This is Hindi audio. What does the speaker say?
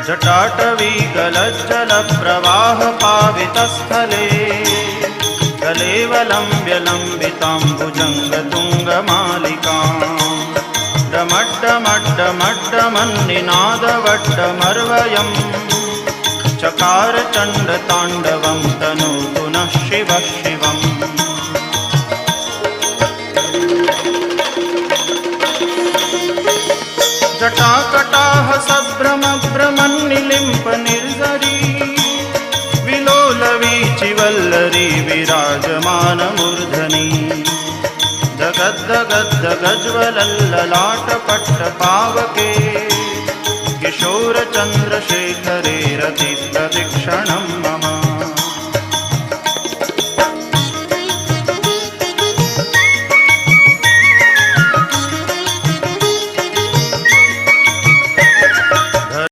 जटाटवी गलज्जलप्रवाहपावितस्थले कलेवलम्ब्यलम्बिताम्बुजङ्गतुङ्गमालिकाम् डमड्डमड्डमड्डमन्निनादवड्डमर्वयम् चकार चण्डताण्डवं तनु पुनः शिवः शिवम्। जटाकटाह सभ्रमभ्रमन्निलिम्प निर्झरी विलोलवीचिवल्लरी विराजमानमूर्धनि जगद्दगद्दगज्वलल्ललाटपट्टपावके किशोरचन्द्रशेखरे रतिप्रदक्षिणम्